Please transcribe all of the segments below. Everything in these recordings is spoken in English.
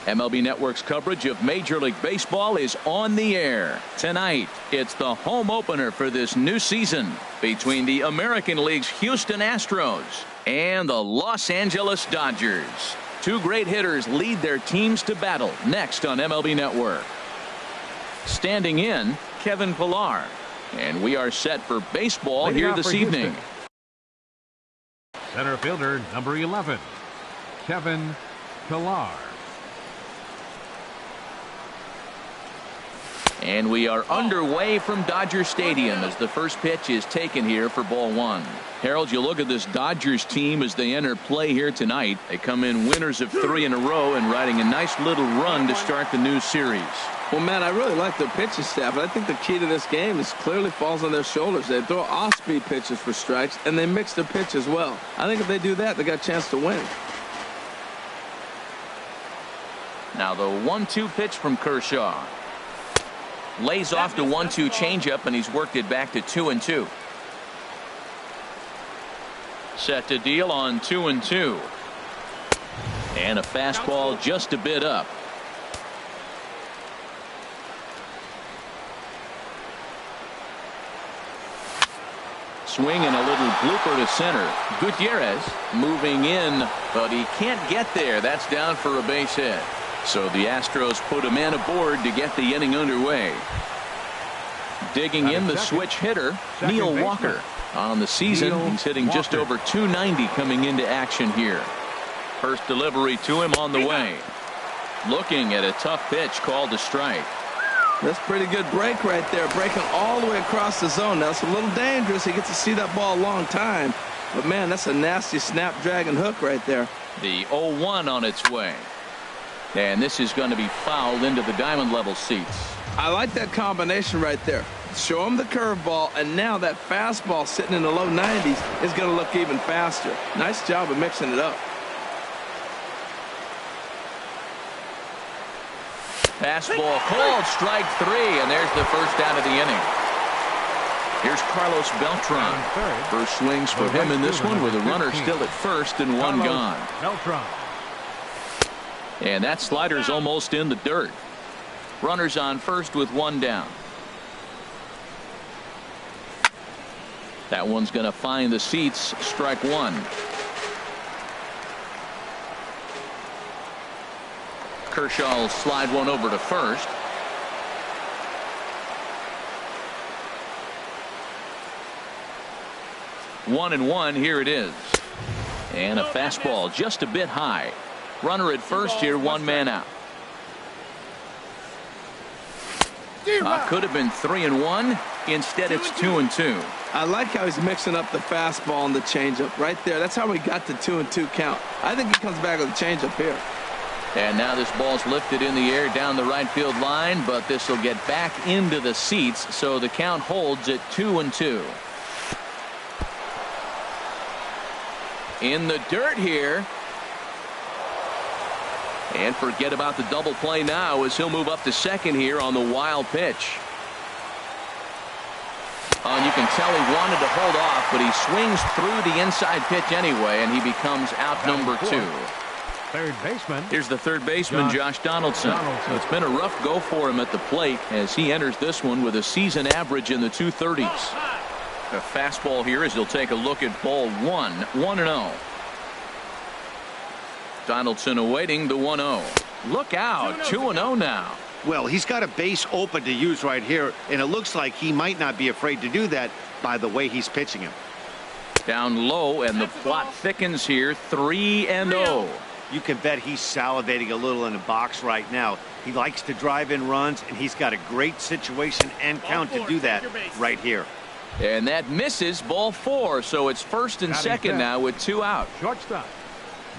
MLB Network's coverage of Major League Baseball is on the air. Tonight, it's the home opener for this new season between the American League's Houston Astros and the Los Angeles Dodgers. Two great hitters lead their teams to battle next on MLB Network. Standing in, Kevin Pillar. And we are set for baseball here this evening. Center fielder number 11, Kevin Pillar. And we are underway from Dodger Stadium as the first pitch is taken here for ball one. Harold, you look at this Dodgers team as they enter play here tonight. They come in winners of 3 in a row and riding a nice little run to start the new series. Well, man, I really like their pitching staff. I think the key to this game is clearly falls on their shoulders. They throw off-speed pitches for strikes, and they mix their pitch as well. I think if they do that, they got a chance to win. Now the 1-2 pitch from Kershaw. Lays off the 1-2 changeup, and he's worked it back to 2-2. Set to deal on 2-2. And a fastball just a bit up. Swing and a little blooper to center. Gutierrez moving in, but he can't get there. That's down for a base hit. So the Astros put a man aboard to get the inning underway. Digging in the switch hitter, Neil Walker. On the season, he's hitting just over 290 coming into action here. First delivery to him on the way. Looking at a tough pitch called a strike. That's pretty good break right there, breaking all the way across the zone. Now, it's a little dangerous. He gets to see that ball a long time. But, man, that's a nasty snapdragon hook right there. The 0-1 on its way. And this is going to be fouled into the diamond level seats. I like that combination right there. Show him the curveball, and now that fastball sitting in the low 90s is going to look even faster. Nice job of mixing it up. Fastball called strike 3, and there's the first out of the inning. Here's Carlos Beltran. First swings for him in this one with a runner still at first and one gone. And that slider's almost in the dirt. Runners on first with one down. That one's going to find the seats. Strike one. Kershaw will slide one over to first. One and one. Here it is. And a fastball just a bit high. Runner at first here, one man out. Could have been 3-1. Instead, it's 2-2. I like how he's mixing up the fastball and the changeup right there. That's how we got the 2-2 count. I think he comes back with a changeup here. And now this ball's lifted in the air down the right field line, but this will get back into the seats, so the count holds at 2-2. In the dirt here. And forget about the double play now as he'll move up to second here on the wild pitch. And you can tell he wanted to hold off, but he swings through the inside pitch anyway, and he becomes out number 2. Third baseman. Here's the third baseman, Josh Donaldson. So it's been a rough go for him at the plate as he enters this one with a season average in the 230s. A fastball here as he'll take a look at ball 1-0. Donaldson awaiting the 1-0. Look out, 2-0 now. Well, he's got a base open to use right here, and it looks like he might not be afraid to do that by the way he's pitching him. Down low, and the plot thickens here, 3-0. You can bet he's salivating a little in the box right now. He likes to drive in runs, and he's got a great situation and count to do that right here. And that misses, ball 4, so it's first and second now with 2 out. Shortstop,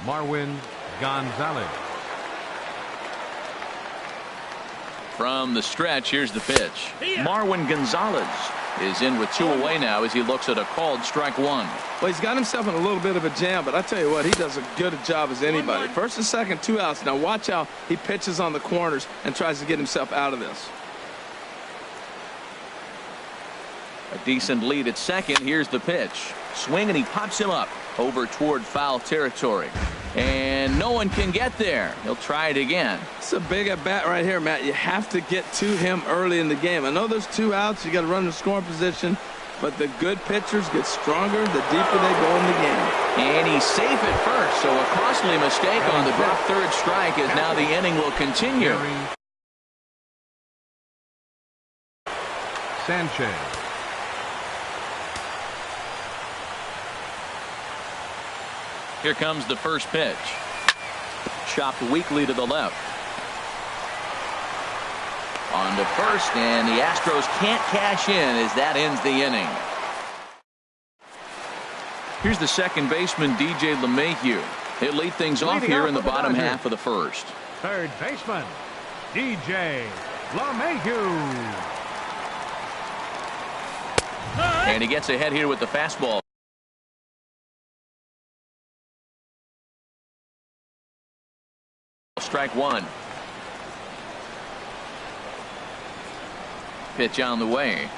Marwin Gonzalez. From the stretch, here's the pitch. Marwin Gonzalez is in with 2 away now as he looks at a called strike 1. Well, he's got himself in a little bit of a jam, but I tell you what, he does a good job as anybody. First and second, 2 outs. Now watch how he pitches on the corners and tries to get himself out of this. A decent lead at second. Here's the pitch. Swing, and he pops him up over toward foul territory. And no one can get there. He'll try it again. It's a big at bat right here, Matt. You have to get to him early in the game. I know there's 2 outs. You got to run the scoring position. But the good pitchers get stronger the deeper they go in the game. And he's safe at first, so a costly mistake on the drop third strike as now the inning will continue. Sanchez. Here comes the first pitch. Chopped weakly to the left. On to first, and the Astros can't cash in as that ends the inning. Here's the second baseman, DJ LeMahieu. He'll lead things off here in the bottom half of the first. Third baseman, DJ LeMahieu. And he gets ahead here with the fastball. Strike one. Pitch on the way.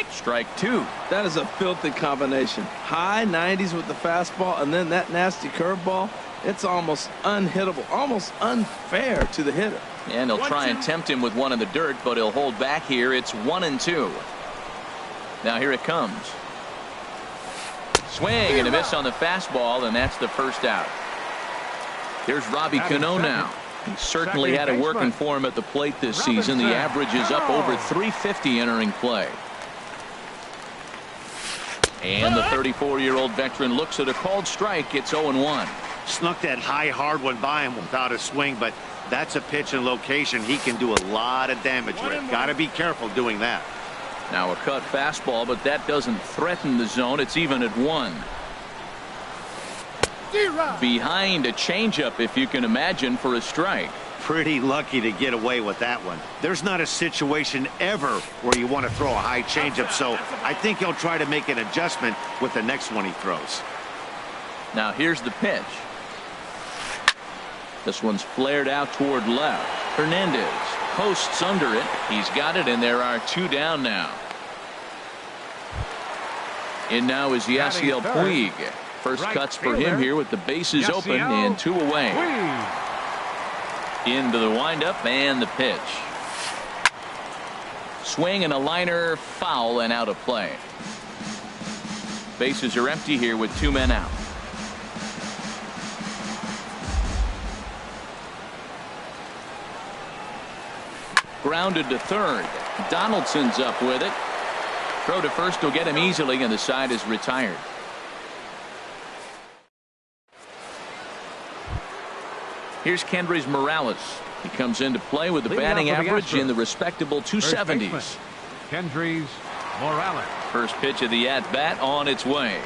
Strike two. That is a filthy combination. High 90s with the fastball and then that nasty curveball. It's almost unhittable, almost unfair to the hitter. And he'll try and tempt him with one in the dirt, but he'll hold back here. It's 1-2. Now here it comes. Swing and a miss on the fastball, and that's the first out. Here's Robbie Cano now. He certainly had it working for him at the plate this season. The average is up over 350 entering play. And the 34-year-old veteran looks at a called strike. It's 0-1. Snuck that high hard one by him without a swing, but that's a pitch and location he can do a lot of damage with. Got to be careful doing that. Now a cut fastball, but that doesn't threaten the zone. It's even at 1. Behind a changeup, if you can imagine, for a strike. Pretty lucky to get away with that one. There's not a situation ever where you want to throw a high changeup, so I think he'll try to make an adjustment with the next one he throws. Now here's the pitch. This one's flared out toward left. Hernandez posts under it. He's got it, and there are 2 down now. In now is Yasiel Puig. First cuts for him here with the bases open and 2 away. Into the windup and the pitch. Swing and a liner, foul and out of play. Bases are empty here with 2 men out. Grounded to third. Donaldson's up with it. Throw to first will get him easily, and the side is retired. Here's Kendrys Morales. He comes into play with the batting average in the respectable 270s. Kendrys Morales. First pitch of the at-bat on its way.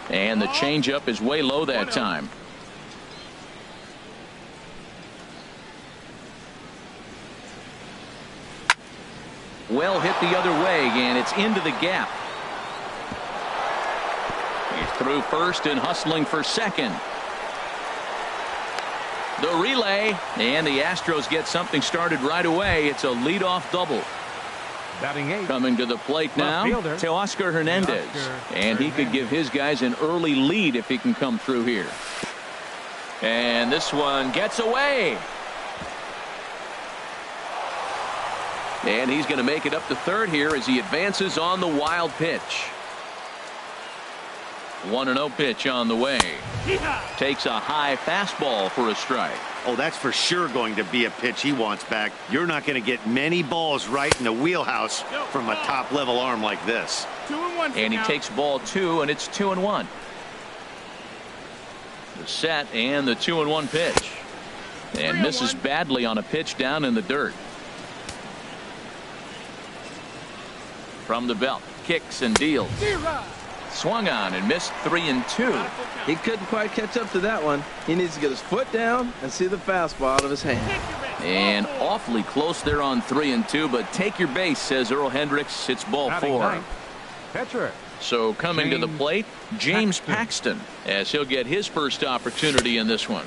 And the changeup is way low that time. Well hit the other way, and it's into the gap. He's through first and hustling for second. The relay, and the Astros get something started right away. It's a leadoff double. Batting 8. Coming to the plate now, Teoscar Hernandez. And he could give his guys an early lead if he can come through here. And this one gets away. And he's going to make it up to third here as he advances on the wild pitch. 1-0 pitch on the way. Takes a high fastball for a strike. Oh, that's for sure going to be a pitch he wants back. You're not going to get many balls right in the wheelhouse from a top-level arm like this. 2-1. And he takes ball 2, and it's 2-1. The set and the 2-1 pitch. And misses badly on a pitch down in the dirt. From the belt, kicks and deals. Swung on and missed 3-2. He couldn't quite catch up to that one. He needs to get his foot down and see the fastball out of his hand. And awfully close there on 3-2, but take your base, says Earl Hendricks. It's ball 4. Pitcher. So coming to the plate, James Paxton, as he'll get his first opportunity in this one.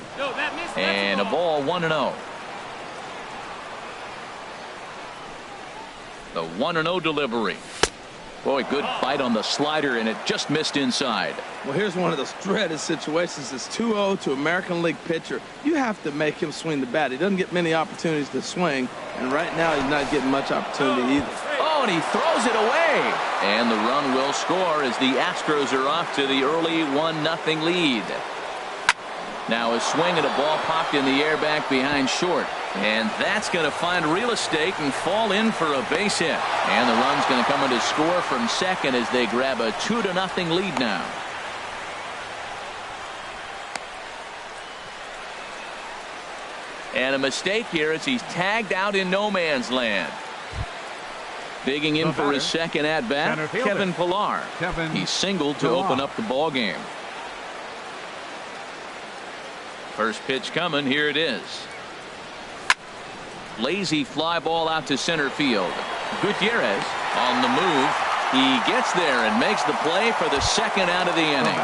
And a ball 1-0. The 1-0 delivery. Boy, good bite on the slider, and it just missed inside. Well, here's one of those dreaded situations. It's 2-0 to American League pitcher. You have to make him swing the bat. He doesn't get many opportunities to swing, and right now he's not getting much opportunity either. Oh, and he throws it away. And the run will score as the Astros are off to the early 1-0 lead. Now a swing and a ball popped in the air back behind short. And that's going to find real estate and fall in for a base hit. And the run's going to come in to score from second as they grab a 2-0 lead now. And a mistake here as he's tagged out in no man's land. Digging in for his second at bat, Kevin Pillar. He singled to open up the ball game. First pitch coming. Here it is. Lazy fly ball out to center field. Gutierrez on the move. He gets there and makes the play for the second out of the inning.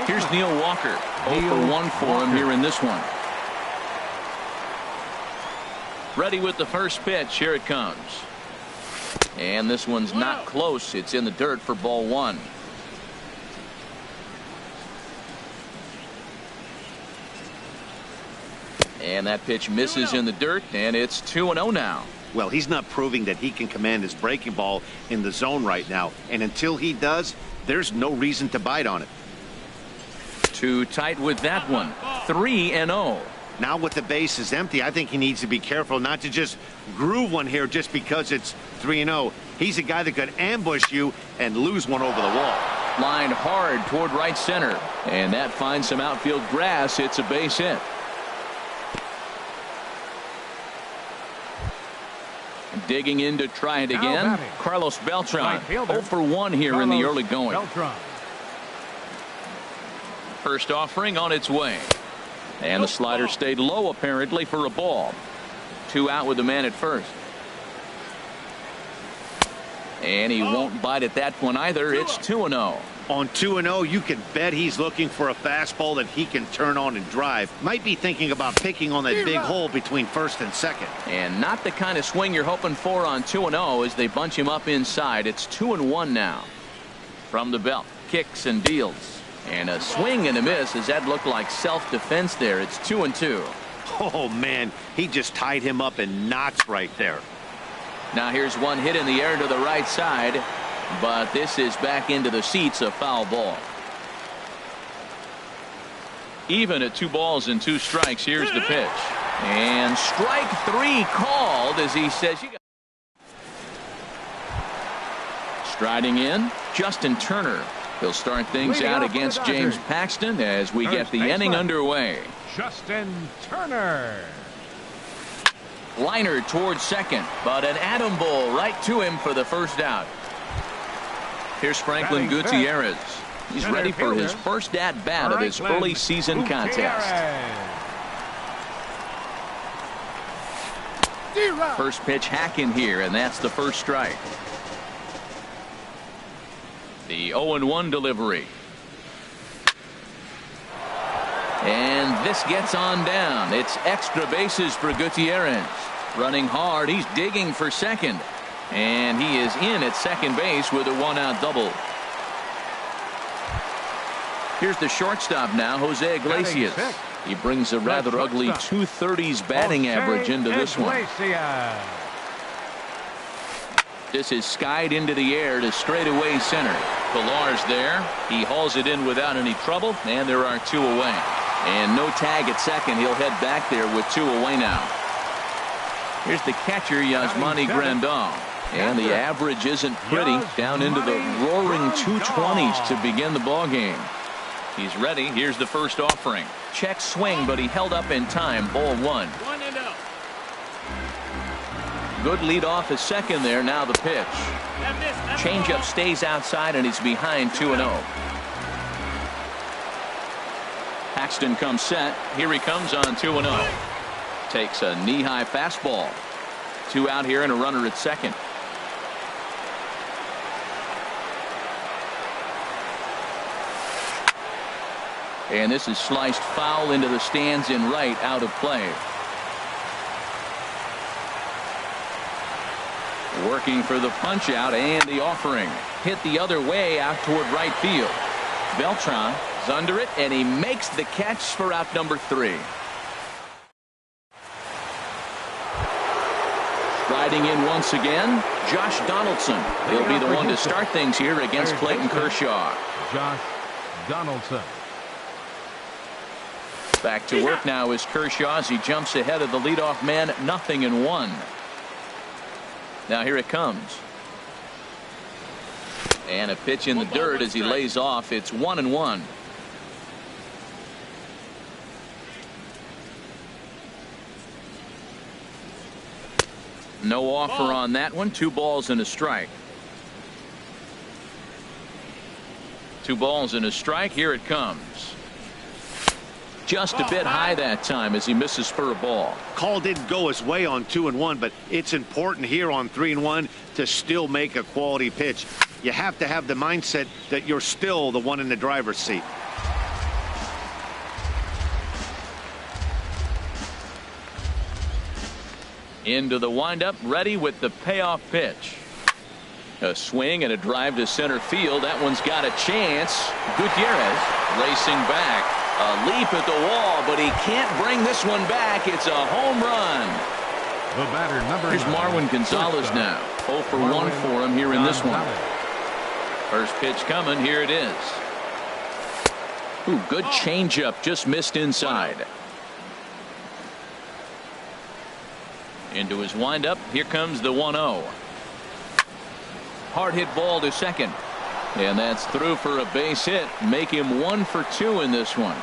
Here's Neil Walker. 0 for 1 for him here in this one. Ready with the first pitch. Here it comes. And this one's not close. It's in the dirt for ball 1. And that pitch misses in the dirt, and it's 2-0 now. Well, he's not proving that he can command his breaking ball in the zone right now. And until he does, there's no reason to bite on it. Too tight with that one. 3-0. Now with the base is empty, I think he needs to be careful not to just groove one here just because it's 3-0. He's a guy that could ambush you and lose one over the wall. Lined hard toward right center. And that finds some outfield grass. It's a base hit. Digging in to try it again. Carlos Beltran. 0 for 1 here in the early going. First offering on its way. And the slider stayed low apparently for a ball. 2 out with the man at first. And he won't bite at that one either. It's 2-0. On 2-0, you can bet he's looking for a fastball that he can turn on and drive. Might be thinking about picking on that big hole between first and second. And not the kind of swing you're hoping for on 2-0 as they bunch him up inside. It's 2-1 now. From the belt, kicks and deals. And a swing and a miss as that looked like self-defense there. It's 2-2. Oh, man, he just tied him up in knots right there. Now here's one hit in the air to the right side. But this is back into the seats, a foul ball. Even at 2 balls and 2 strikes. Here's the pitch. And strike 3 called as he says you got. Striding in, Justin Turner. He'll start things out against James Paxton as we get the inning underway. Justin Turner. Liner towards second, but an atom bowl right to him for the first out. Here's Franklin Gutierrez. He's ready for his first at-bat of this early season contest. First pitch hack in here, and that's the first strike. The 0-1 delivery. And this gets on down. It's extra bases for Gutierrez. Running hard, he's digging for second. And he is in at second base with a 1-out double. Here's the shortstop now, Jose Iglesias. He brings a rather ugly 230s batting average into this one. This is skied into the air to straightaway center. Pillar's there. He hauls it in without any trouble, and there are 2 away. And no tag at second. He'll head back there with 2 away now. Here's the catcher, Yasmani Grandal. And the average isn't pretty, down into the roaring 220s to begin the ball game. He's ready. Here's the first offering. Check swing, but he held up in time. Ball 1. Good lead off at second there. Now the pitch. Changeup stays outside, and he's behind 2-0. Paxton comes set. Here he comes on 2-0. Takes a knee-high fastball. 2 out here and a runner at second. And this is sliced foul into the stands in right, out of play. Working for the punch out and the offering. Hit the other way out toward right field. Beltran is under it, and he makes the catch for out number 3. Riding in once again, Josh Donaldson. He'll be the one to start things here against Clayton Kershaw. Josh Donaldson. Back to work now is Kershaw as he jumps ahead of the leadoff man, 0-1. Now here it comes. And a pitch in the dirt as he lays off. It's 1-1. No offer on that one. 2 balls and a strike. 2 balls and a strike. Here it comes. Just a bit high that time as he misses for a ball. Call didn't go his way on 2-1, but it's important here on 3-1 to still make a quality pitch. You have to have the mindset that you're still the one in the driver's seat. Into the windup, ready with the payoff pitch. A swing and a drive to center field. That one's got a chance. Gutierrez racing back. A leap at the wall, but he can't bring this one back. It's a home run. The batter, number 9. Here's Marwin Gonzalez now. 0 for 1 for him here in this one. First pitch coming. Here it is. Ooh, good changeup. Just missed inside. Into his windup. Here comes the 1-0. Hard hit ball to second. And that's through for a base hit. Make him 1 for 2 in this one.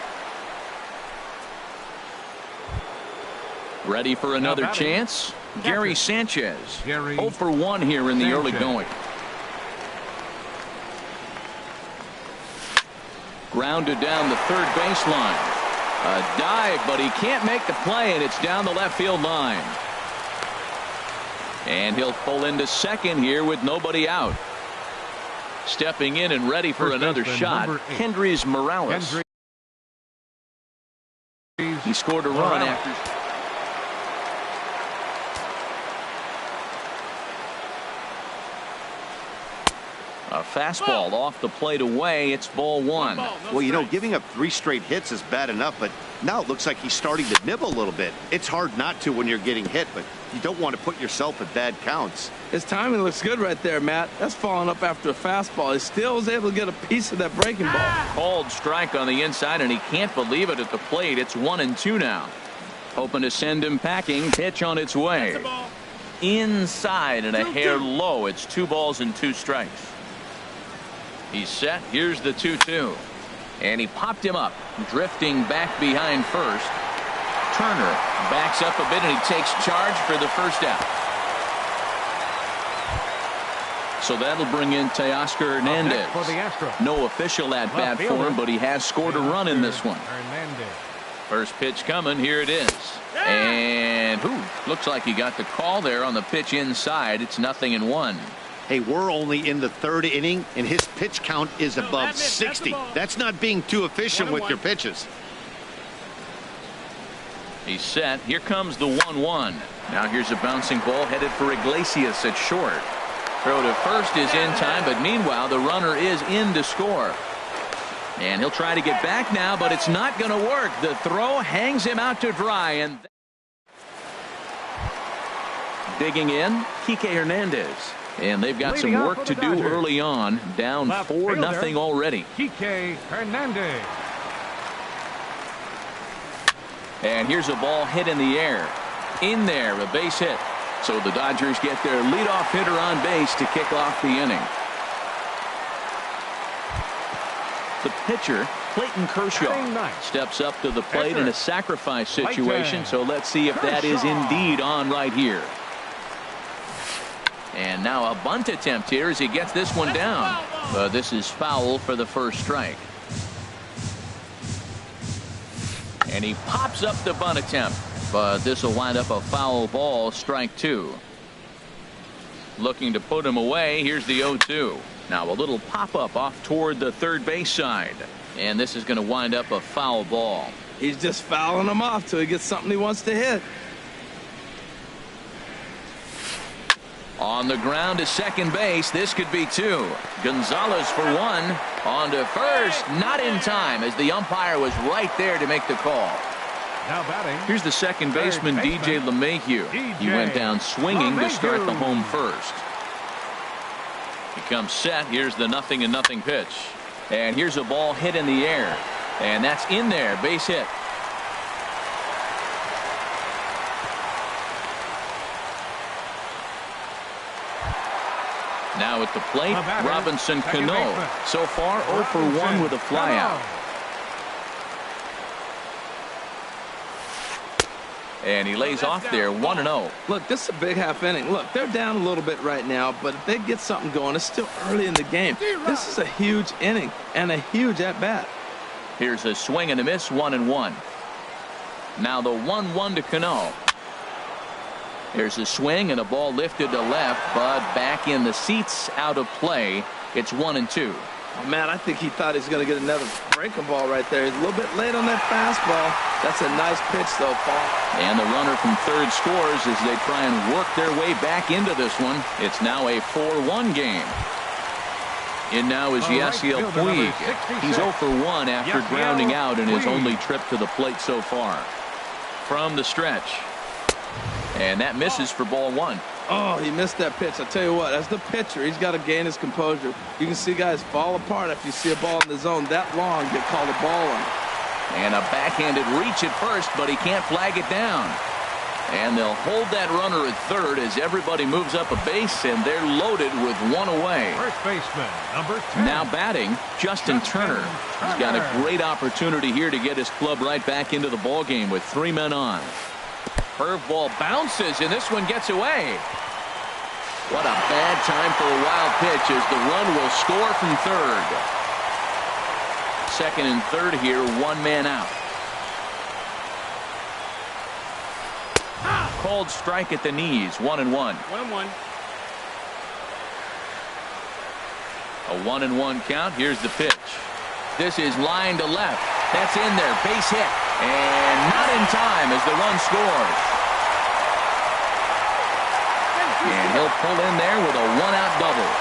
Ready for another chance. Gary Sanchez. 0 for 1 here in the early going. Grounded down the third baseline. A dive, but he can't make the play, and it's down the left field line. And he'll pull into second here with nobody out. Stepping in and ready for another shot, Hendrys Morales. He scored a run after. A fastball off the plate away. It's ball 1. Well, you know, giving up 3 straight hits is bad enough, but now it looks like he's starting to nibble a little bit. It's hard not to when you're getting hit, but you don't want to put yourself at bad counts. His timing looks good right there, Matt. That's falling up after a fastball. He still was able to get a piece of that breaking ball. Called strike on the inside, and he can't believe it at the plate. It's 1-2 now. Hoping to send him packing. Pitch on its way. Inside and a hair low. It's 2 balls and 2 strikes. He's set. Here's the 2-2. And he popped him up, drifting back behind first. Turner backs up a bit, and he takes charge for the first out. So that'll bring in Teoscar Hernandez. For the Astros. No official at-bat for him, but he has scored a run in this one. Hernandez. First pitch coming. Here it is. And looks like he got the call there on the pitch inside. It's 0-1. Hey, we're only in the 3rd inning, and his pitch count is above 60. That's not being too efficient with your pitches. He's set. Here comes the 1-1. Now here's a bouncing ball headed for Iglesias at short. Throw to first is in time, but meanwhile the runner is in to score. And he'll try to get back now, but it's not going to work. The throw hangs him out to dry. And digging in, Kike Hernandez. And they've got some work to do early on. Down 4-0 already. Kike Hernandez. And here's a ball hit in the air. In there, a base hit. So the Dodgers get their leadoff hitter on base to kick off the inning. The pitcher, Clayton Kershaw, steps up to the plate in a sacrifice situation. So let's see if that is indeed on right here. And now a bunt attempt here as he gets this one down. But this is foul for the first strike. And he pops up the bunt attempt. But this will wind up a foul ball, strike 2. Looking to put him away. Here's the 0-2. Now a little pop-up off toward the third base side. And this is going to wind up a foul ball. He's just fouling him off till he gets something he wants to hit. On the ground to second base. This could be 2. Gonzalez for 1. On to first. Not in time as the umpire was right there to make the call. Now batting. Here's the second baseman, DJ LeMahieu. He went down swinging to start the home first. He comes set. Here's the 0-0 pitch. And here's a ball hit in the air. And that's in there. Base hit. Now at the plate, Robinson Cano. So far 0 for 1 with a flyout. And he lays off there 1-0. Look, this is a big half inning. Look, they're down a little bit right now, but if they get something going, it's still early in the game. This is a huge inning and a huge at-bat. Here's a swing and a miss, 1-1. Now the 1-1 to Cano. There's a swing and a ball lifted to left, but back in the seats, out of play. It's 1-2. Oh, man, I think he thought he was going to get another breaking ball right there. He's a little bit late on that fastball. That's a nice pitch, though, Paul. And the runner from third scores as they try and work their way back into this one. It's now a 4-1 game. In now is Yasiel Puig. He's 0 for 1 after grounding out in his only trip to the plate so far. From the stretch. And that misses for ball 1. Oh, he missed that pitch. I tell you what, as the pitcher, he's got to gain his composure. You can see guys fall apart if you see a ball in the zone that long, get called a ball on. And a backhanded reach at first, but he can't flag it down. And they'll hold that runner at third as everybody moves up a base, and they're loaded with 1 away. First baseman, number 10. Now batting, Justin Turner. He's got a great opportunity here to get his club right back into the ballgame with 3 men on. Curveball bounces, and this one gets away. What a bad time for a wild pitch as the run will score from third. Second and third here, 1 man out. Called strike at the knees, 1-1. 1-1. A 1-1 count. Here's the pitch. This is line to left. That's in there. Base hit. And not in time as the run scores. And he'll pull in there with a 1-out double.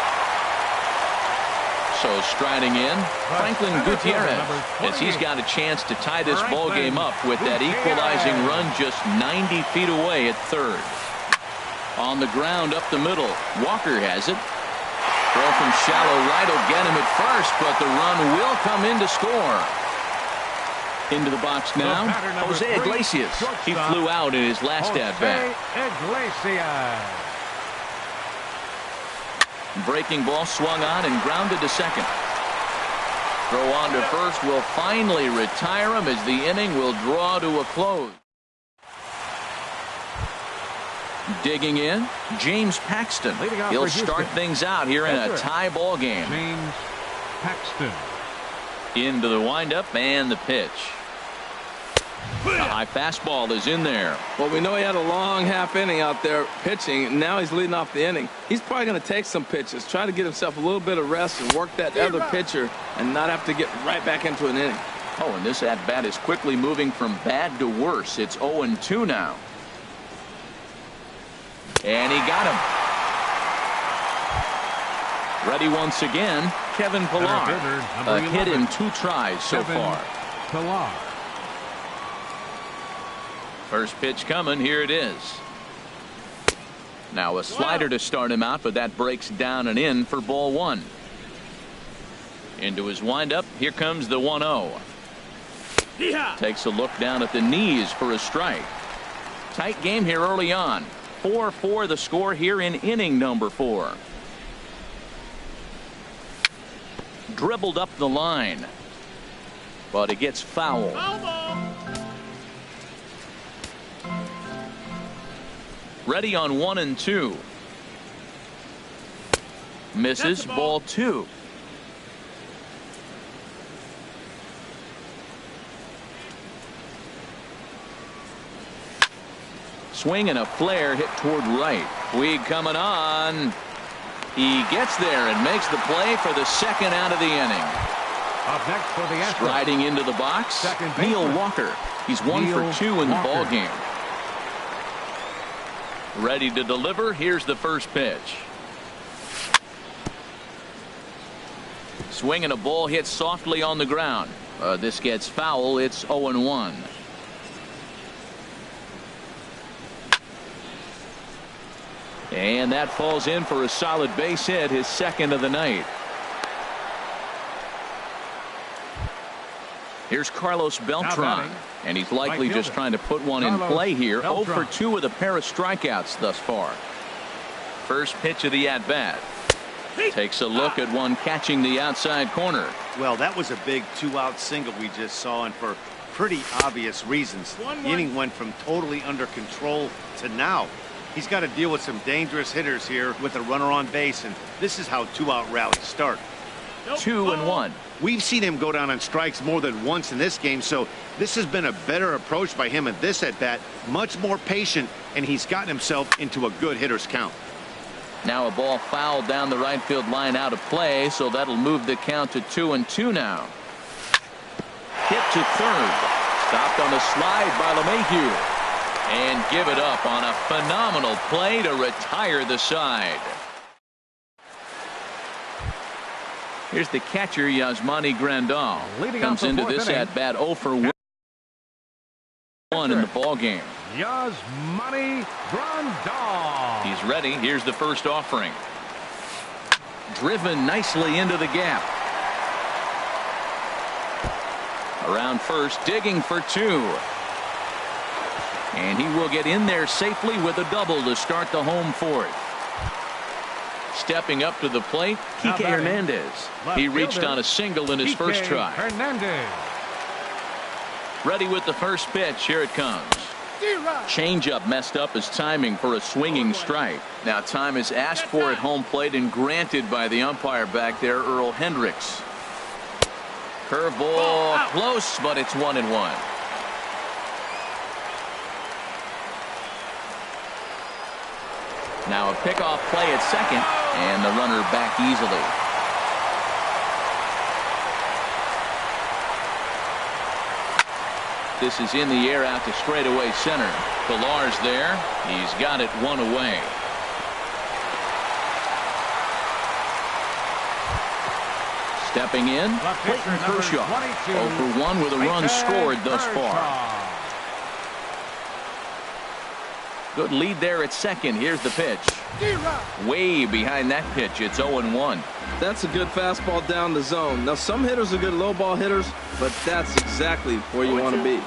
So striding in, Franklin Gutierrez, as he's got a chance to tie this ball game up with that equalizing run just 90 feet away at third. On the ground up the middle, Walker has it. Throw from shallow right will get him at first, but the run will come in to score. Into the box now, Jose Iglesias. He flew out in his last at-bat. Iglesias. Breaking ball swung on and grounded to second. Throw on to first will finally retire him as the inning will draw to a close. Digging in, James Paxton. He'll start things out here in a tie ball game. James Paxton. Into the windup and the pitch. The high fastball is in there. Well, we know he had a long half inning out there pitching. Now he's leading off the inning. He's probably going to take some pitches, try to get himself a little bit of rest and work that other pitcher and not have to get right back into an inning. Oh, and this at-bat is quickly moving from bad to worse. It's 0-2 now. And he got him. Ready once again, Kevin Pillar. A hit in 2 tries so far. Pillar. First pitch coming. Here it is. Now a slider to start him out, but that breaks down and in for ball 1. Into his windup. Here comes the 1-0. Takes a look down at the knees for a strike. Tight game here early on. 4-4 the score here in inning number 4. Dribbled up the line, but it gets foul. Ready on 1-2. Misses, ball 2. Swing and a flare hit toward right. Puig coming on. He gets there and makes the play for the second out of the inning. Up next for the Astros. Striding into the box, Neil Walker. He's 1 for 2 in the ball game. Ready to deliver. Here's the first pitch. Swinging a ball hit softly on the ground. This gets foul. It's 0-1. And that falls in for a solid base hit, his second of the night. Here's Carlos Beltran, and he's likely just trying to put one in play here. 0 for 2 with a pair of strikeouts thus far. First pitch of the at-bat. Takes a look at one catching the outside corner. Well, that was a big 2-out single we just saw, and for pretty obvious reasons. The inning went from totally under control to now. He's got to deal with some dangerous hitters here with a runner on base, and this is how 2-out rallies start. 2-1. We've seen him go down on strikes more than once in this game, so this has been a better approach by him at this at-bat. Much more patient, and he's gotten himself into a good hitter's count. Now a ball fouled down the right field line out of play, so that'll move the count to 2-2 now. Hit to third. Stopped on a slide by LeMahieu. And give it up on a phenomenal play to retire the side. Here's the catcher, Yasmani Grandal. Comes into this at-bat 0 for 1 in the ballgame. Yasmani Grandal. He's ready. Here's the first offering. Driven nicely into the gap. Around first, digging for 2. And he will get in there safely with a double to start the home fourth. Stepping up to the plate, Kike Hernandez. He reached on a single in his first try. Hernandez. Ready with the first pitch. Here it comes. Changeup messed up his timing for a swinging strike. Now time is asked for at home plate and granted by the umpire back there, Earl Hendricks. Curveball close, but it's 1-1. Now a pickoff play at second, and the runner back easily. This is in the air out to straightaway center. Pillar's there. He's got it 1 away. Stepping in, Clayton Kershaw. 0 for 1 with a run scored thus far. Good lead there at second. Here's the pitch. Way behind that pitch. It's 0-1. That's a good fastball down the zone. Now, some hitters are good low ball hitters, but that's exactly where you want to be.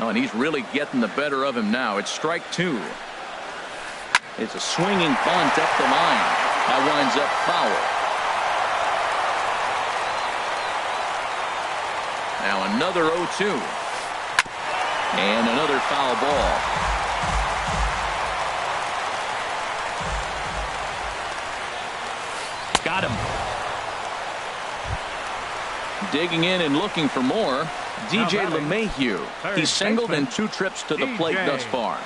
Oh, and he's really getting the better of him now. It's strike 2. It's a swinging bunt up the line. That winds up foul. Now another 0-2. And another foul ball. Got him. Digging in and looking for more. DJ LeMahieu. He's singled in 2 trips to the plate thus far.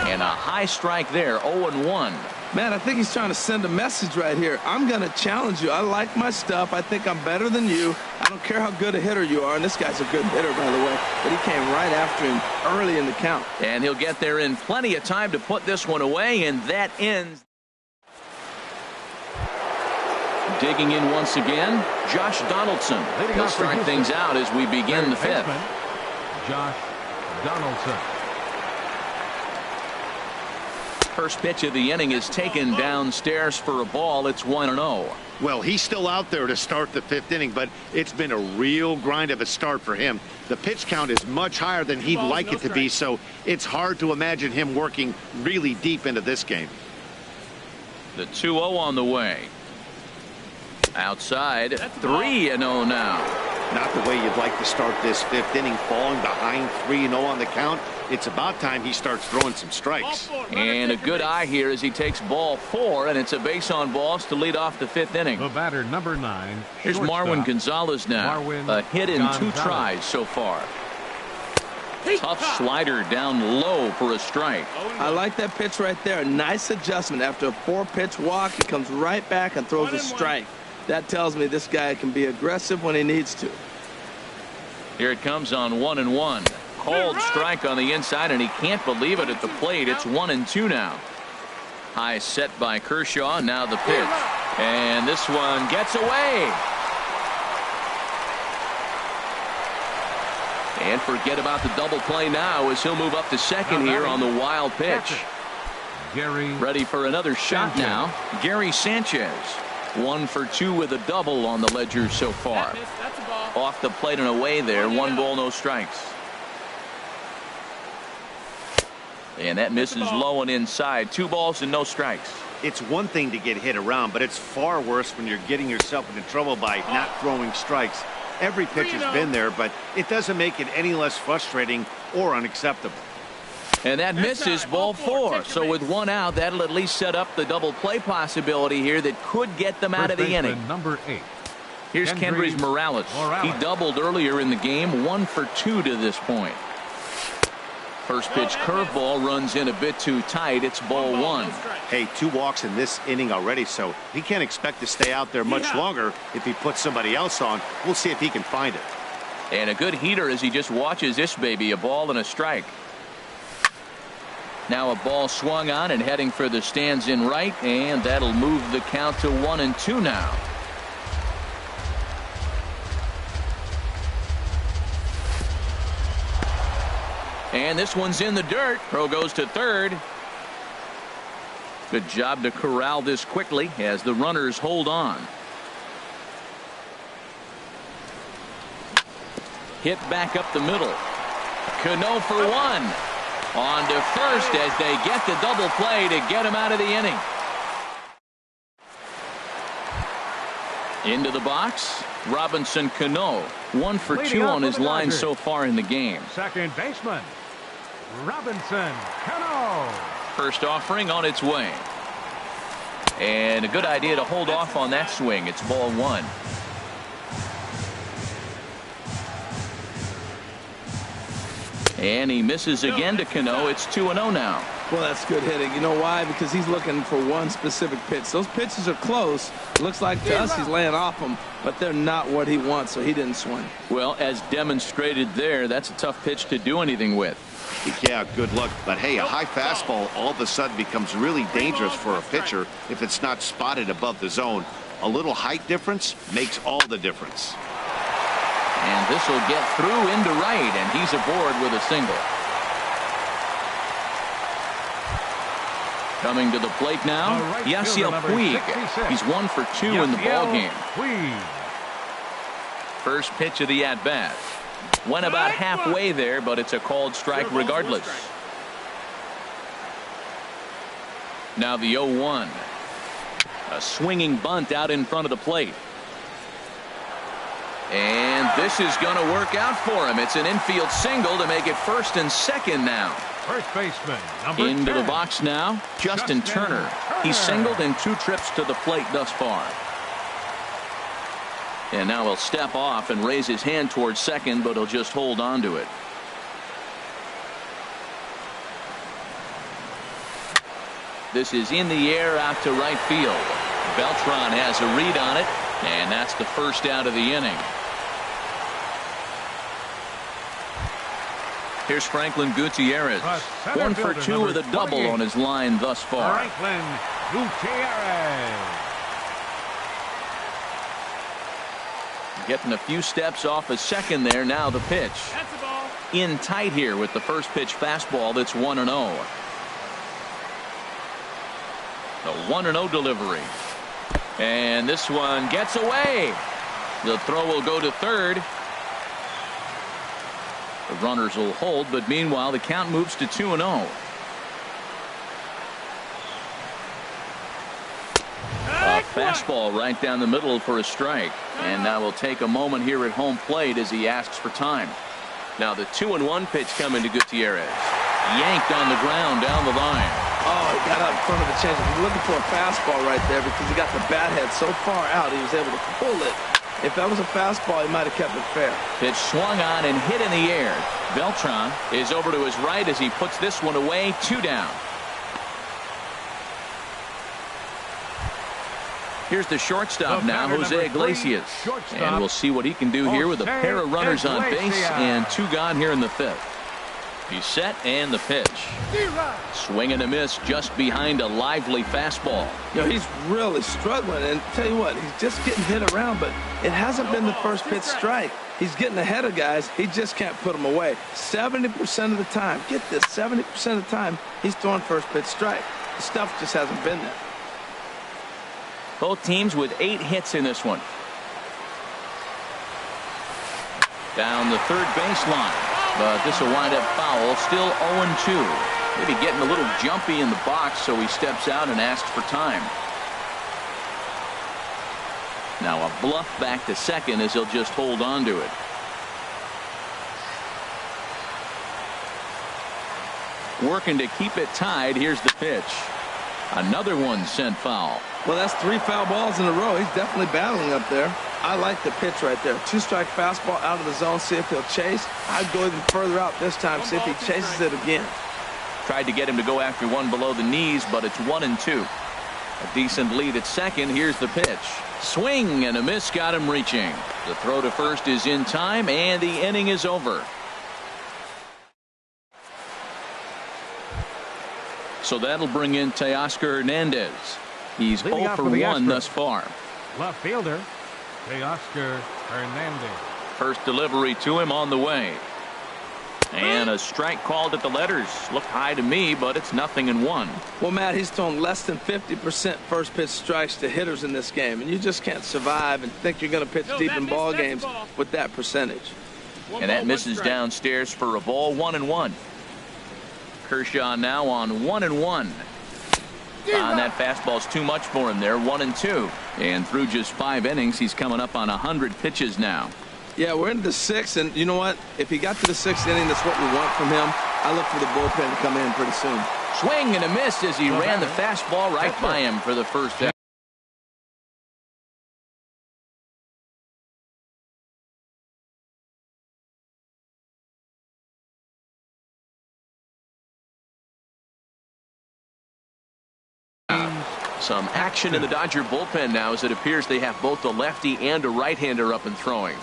And a high strike there. 0-1. Man, I think he's trying to send a message right here. I'm going to challenge you. I like my stuff. I think I'm better than you. I don't care how good a hitter you are. And this guy's a good hitter, by the way. But he came right after him early in the count. And he'll get there in plenty of time to put this one away. And that ends. Digging in once again, Josh Donaldson. He'll start things out as we begin the 5th. Josh Donaldson. First pitch of the inning is taken downstairs for a ball. It's 1-0. Well, he's still out there to start the 5th inning, but it's been a real grind of a start for him. The pitch count is much higher than he'd like it to be, so it's hard to imagine him working really deep into this game. The 2-0 on the way. Outside, 3-0 now. Not the way you'd like to start this 5th inning, falling behind 3-0 on the count. It's about time he starts throwing some strikes. And a good eye here as he takes ball 4, and it's a base on balls to lead off the 5th inning. The batter, number 9. Here's Marwin Gonzalez now. A hit in 2 tries so far. Tough slider down low for a strike. I like that pitch right there. Nice adjustment. After a 4-pitch walk, he comes right back and throws a strike. That tells me this guy can be aggressive when he needs to. Here it comes on 1-1. Cold strike on the inside, and he can't believe it at the plate. It's 1-2 now. High set by Kershaw. Now the pitch. And this one gets away. And forget about the double play now as he'll move up to second here on the wild pitch. Gary ready for another shot now. Gary Sanchez 1 for 2 with a double on the ledger so far. Off the plate and away there. 1 ball, no strikes. And that misses low and inside. 2 balls and no strikes. It's one thing to get hit around, but it's far worse when you're getting yourself into trouble by not throwing strikes. Every pitch has been there, but it doesn't make it any less frustrating or unacceptable. And that misses, ball 4. So with 1 out, that'll at least set up the double play possibility here that could get them out of the inning. Number 8. Here's Kendrys Morales. He doubled earlier in the game. 1 for 2 to this point. First pitch curveball runs in a bit too tight. It's ball 1. Hey, 2 walks in this inning already, so he can't expect to stay out there much longer if he puts somebody else on. We'll see if he can find it. And a good heater as he just watches this baby. A ball and a strike. Now a ball swung on and heading for the stands in right, and that'll move the count to 1-2 now. And this one's in the dirt. Throw goes to third. Good job to corral this quickly as the runners hold on. Hit back up the middle. Cano for 1. On to first as they get the double play to get him out of the inning. Into the box, Robinson Cano. 1 for 2 on his line so far in the game. Second baseman, Robinson Cano. First offering on its way. And a good idea to hold off on that swing. It's ball 1. And he misses again to Cano. It's 2-0 now. Well, that's good hitting. You know why? Because he's looking for one specific pitch. Those pitches are close. Looks like to us he's laying off them, but they're not what he wants, so he didn't swing. Well, as demonstrated there, that's a tough pitch to do anything with. Yeah, good luck. But hey, a high fastball all of a sudden becomes really dangerous for a pitcher if it's not spotted above the zone. A little height difference makes all the difference. And this will get through into right, and he's aboard with a single. Coming to the plate now, Yasiel Puig. He's 1 for 2 in the ballgame. First pitch of the at-bat. Went about halfway there, but it's a called strike regardless. Now the 0-1. A swinging bunt out in front of the plate. And this is going to work out for him. It's an infield single to make it first and second now. First baseman, number Into 10. the box now, Justin Turner. He's singled in 2 trips to the plate thus far. And now he'll step off and raise his hand towards second, but he'll just hold on to it. This is in the air out to right field. Beltran has a read on it, and that's the first out of the inning. Here's Franklin Gutierrez. 1 for 2 with a double on his line thus far. Franklin Gutierrez. Getting a few steps off a second there. Now the pitch. That's the ball. In tight here with the first pitch fastball. That's 1-0. The 1-0 delivery. And this one gets away. The throw will go to third. The runners will hold, but meanwhile the count moves to 2-0. A fastball right down the middle for a strike. And now we'll take a moment here at home plate as he asks for time. Now the 2-1 pitch coming to Gutierrez. Yanked on the ground down the line. Oh, he got out in front of the changeup. He's looking for a fastball right there because he got the bat head so far out he was able to pull it. If that was a fastball, he might have kept it fair. Pitch swung on and hit in the air. Beltran is over to his right as he puts this one away. 2 down. Here's the shortstop now, Jose Iglesias. And we'll see what he can do here with a pair of runners on base and 2 gone here in the 5th. He's set and the pitch. Swing and a miss just behind a lively fastball. You know, he's really struggling, and tell you what, he's just getting hit around, but it hasn't been the first pitch strike. He's getting ahead of guys. He just can't put them away. 70% of the time, get this, 70% of the time, he's throwing first pitch strike. The stuff just hasn't been there. Both teams with 8 hits in this one. Down the third baseline, but this will wind up foul. Still 0-2. Maybe getting a little jumpy in the box, so he steps out and asks for time. Now a bluff back to second as he'll just hold on to it. Working to keep it tied. Here's the pitch. Another one sent foul. Well, that's 3 foul balls in a row. He's definitely battling up there. I like the pitch right there. 2-strike fastball out of the zone. See if he'll chase. I'd go even further out this time. See if he chases it again. Tried to get him to go after one below the knees, but it's 1-2. A decent lead at second. Here's the pitch. Swing and a miss got him reaching. The throw to first is in time, and the inning is over. So that'll bring in Teoscar Hernandez. He's 0 for 1 thus far. Left fielder, Teoscar Hernandez. First delivery to him on the way. And a strike called at the letters. Looked high to me, but it's 0-1. Well, Matt, he's thrown less than 50% first pitch strikes to hitters in this game, and you just can't survive and think you're going to pitch deep in ball games with that percentage. And that misses downstairs for a ball. 1-1. Kershaw now on 1-1. And that fastball's too much for him there. 1-2. And through just 5 innings, he's coming up on 100 pitches now. Yeah, we're into the 6th, and you know what? If he got to the 6th inning, that's what we want from him. I look for the bullpen to come in pretty soon. Swing and a miss as he ran the fastball right by him for the first out. Some action in the Dodger bullpen now as it appears they have both a lefty and a right-hander up and throwing.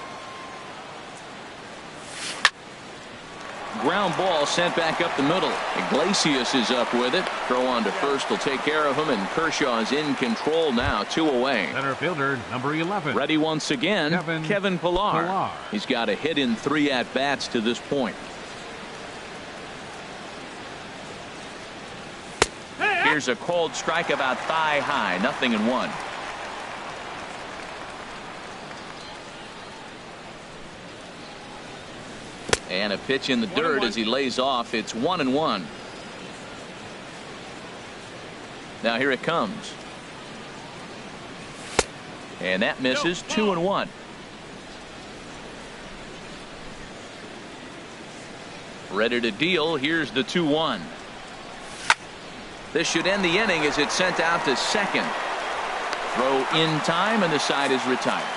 Ground ball sent back up the middle. Iglesias is up with it. Throw on to first will take care of him, and Kershaw is in control now. 2 away. Center fielder, number 11. Ready once again, Kevin Pillar. He's got a hit in 3 at-bats to this point. Here's a cold strike about thigh high. 0-1. And a pitch in the dirt as he lays off. It's 1-1. Now here it comes. And that misses. 2-1. Ready to deal. Here's the 2-1. This should end the inning as it's sent out to second. Throw in time, and the side is retired.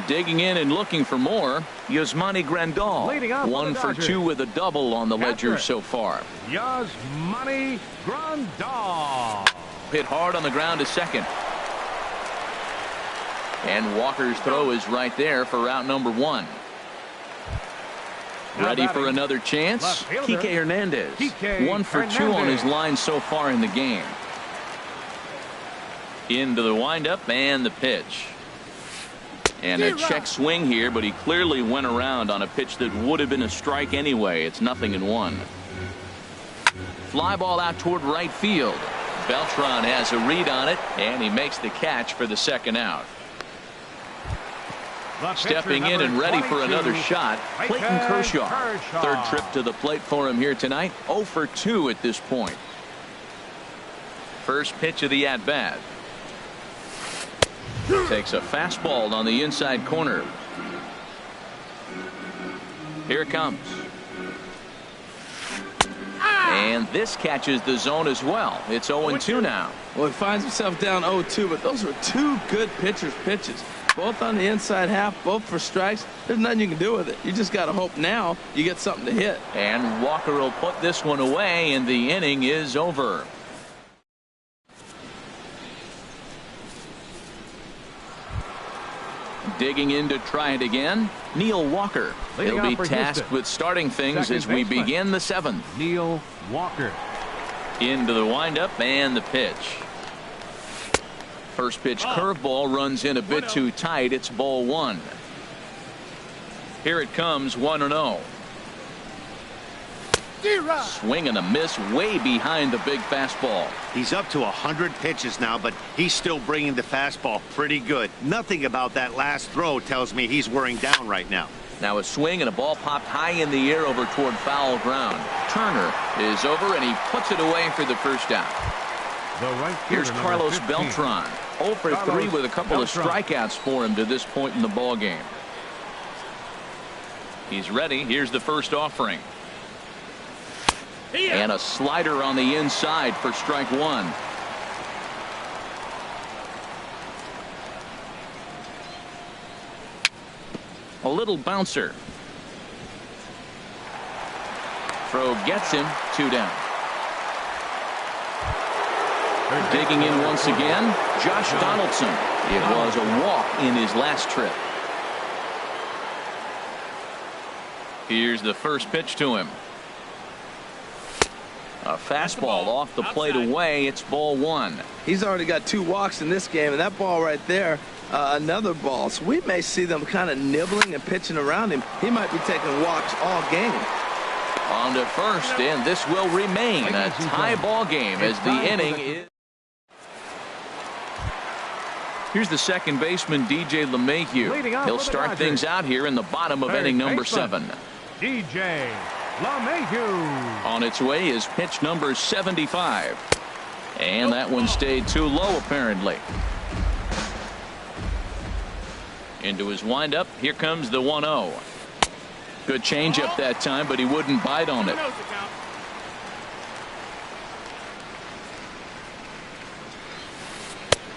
Digging in and looking for more, Yasmani Grandal. 1 for 2 with a double on the ledger so far. Yasmani Grandal. Hit hard on the ground to second. And Walker's throw is right there for out number 1. Ready for another chance. Kike Hernandez. 1 for 2 on his line so far in the game. Into the windup and the pitch. And a check swing here, but he clearly went around on a pitch that would have been a strike anyway. It's 0-1. Fly ball out toward right field. Beltran has a read on it, and he makes the catch for the second out. Stepping in and ready for another shot, Clayton Kershaw. Third trip to the plate for him here tonight. 0 for 2 at this point. First pitch of the at-bat. Takes a fastball on the inside corner. Here it comes. And this catches the zone as well. It's 0-2 now. Well, he finds himself down 0-2, but those were 2 good pitchers' pitches. Both on the inside half, both for strikes. There's nothing you can do with it. You just got to hope now you get something to hit. And Walker will put this one away, and the inning is over. Digging in to try it again, Neil Walker. He'll be tasked with starting things as we begin the 7th. Neil Walker. Into the windup and the pitch. First pitch curveball runs in a bit too tight. It's ball 1. Here it comes, 1-0. Swing and a miss way behind the big fastball. He's up to 100 pitches now, but he's still bringing the fastball pretty good. Nothing about that last throw tells me he's wearing down right now. Now a swing and a ball popped high in the air over toward foul ground. Turner is over and he puts it away for the first out. Here's Carlos Beltran. 0 for 3 with a couple of strikeouts for him to this point in the ball game. He's ready. Here's the first offering. And a slider on the inside for strike 1. A little bouncer. Throw gets him. 2 down. Digging in once again, Josh Donaldson. It was a walk in his last trip. Here's the first pitch to him. A fastball off the plate away. It's ball 1. He's already got 2 walks in this game, and that ball right there, another ball. So we may see them kind of nibbling and pitching around him. He might be taking walks all game. On to first, and this will remain a tie ball game as the inning is. Here's the second baseman, DJ LeMahieu. He'll start things out here in the bottom of inning number 7. DJ LeMahieu. On its way is pitch number 75. And that one stayed too low, apparently. Into his windup. Here comes the 1-0. Good changeup that time, but he wouldn't bite on it.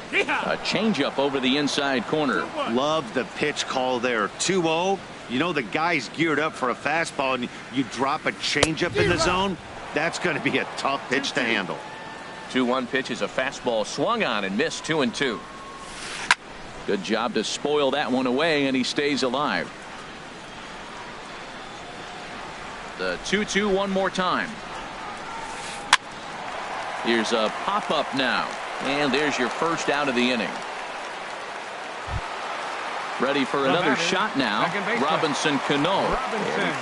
A changeup over the inside corner. Love the pitch call there. 2-0. You know the guy's geared up for a fastball, and you drop a changeup in the zone. That's going to be a tough pitch to handle. 2-1 pitch is a fastball swung on and missed. 2-2. Good job to spoil that one away, and he stays alive. The 2-2 one more time. Here's a pop-up now. And there's your first out of the inning. Ready for another shot now. Robinson Cano.